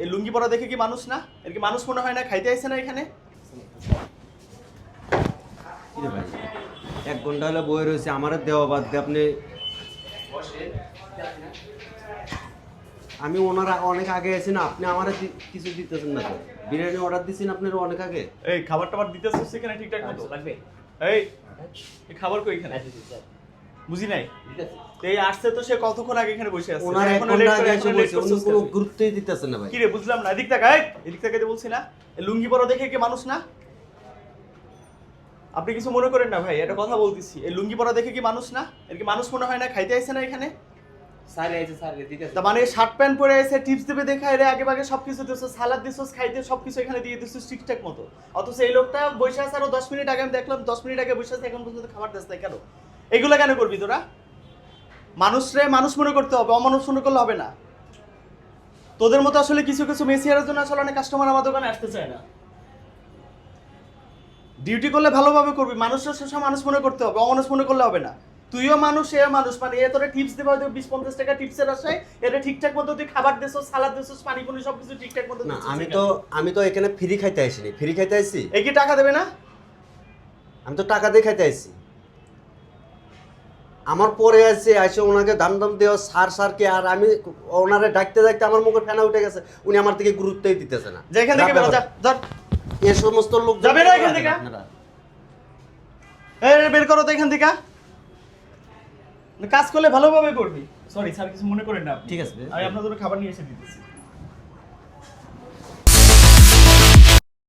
এই লুঙ্গি পরা দেখে কি মানুষ না? এর কি মানুষ মনে হয় না? খাইতে আইছে না এখানে? কিরে ভাই 1 ঘন্টা হলো বই রয়েছে আমার দেওয়া বাদ দিয়ে আপনি আমি ওনারা অনেক আগে আছি না আপনি আমার কিছু দিতেছেন না তো বিরিয়ানি অর্ডার দিছেন আপনারা অনেক আগে এই খাবার টাবার দিতেছিস এখানে ঠিকঠাক মতো লাগবে? এই এই খাবার কই এখানে? বুঝি নাই। এই আসছে তো সে কতক্ষণ আগে এখানে বসে আছে। ওনারা 1 ঘন্টা আগে এসে বসে অন্য কোনো গুরুত্বই দিতেছেন না ভাই। কি রে বুঝলাম না। এদিক তাকা এদিক তাকাইতে বলছি না। এই লুঙ্গি পরা দেখে কি মানুষ না? আপনি কিছু মনে করেন না ভাই, এটা কথা বলতেছি। এই লুঙ্গি পরা দেখে কি মানুষ না? এর কি মানুষ মনে হয় না? খাইতে আইছে না এখানে? স্যার আইছে স্যার দিতেছে। তার মানে শার্ট প্যান্ট পরে এসে টিপস দিবে দেখা এর আগে ভাগে সবকিছু দিছস, সালাদ দিছস, খাইতে সবকিছু এখানে দিয়ে দিছস ঠিকঠাক মতো। অথচ এই লোকটা বসে আছে আরো 10 মিনিট আগে আমি দেখলাম 10 মিনিট আগে বসে আছে, এখন পর্যন্ত খাবার দিস না কেন? এগুলা কেন করবি তোরা? মানুষরে মানুষ মনে করতে হবে, অমানুষ মনে করলে হবে না। তোদের মতো আসলে কিছু কিছু মেসিয়ারের জন্য আসলে অনেক কাস্টমার আমার দোকানে আসতে চায় না। ডিউটি করলে ভালোভাবে করবি, মানুষের সবসময় মানুষ মনে করতে হবে, অমানুষ মনে করলে হবে না। তুইও মানুষ, এ মানুষ, মানে এ তোরা টিপস দেবে হয়তো 20-50 টাকা টিপসের আশায়, এটা ঠিকঠাক মতো তুই খাবার দিছস, সালাদ দিছস, পানি পুনি সবকিছু ঠিকঠাক মতো না দিছস। আমি তো এখানে ফ্রি খাইতে আইছিনি ফ্রি খাইতে আইছি এই কি টাকা দেবে না? আমি তো টাকা দিয়ে খাইতে আইছি আমার পরে আছে আইসে ওনাকে দাম দেওয়া সার কে আর আমি ওনারে ডাকতে ডাকতে আমার মুখে ফেনা উঠে গেছে উনি আমার থেকে গুরুত্বই দিতেছে না যে এখান থেকে বেরো যা ধর এই সমস্ত লোক যাবে না এখান থেকে। এই বের করো তো এখান থেকে। কাজ করলে ভালোভাবে করবি। সরি স্যার, কিছু মনে করেন না আপনি। ঠিক আছে। আমি আপনার জন্য খাবার নিয়ে এসে দিতেছি।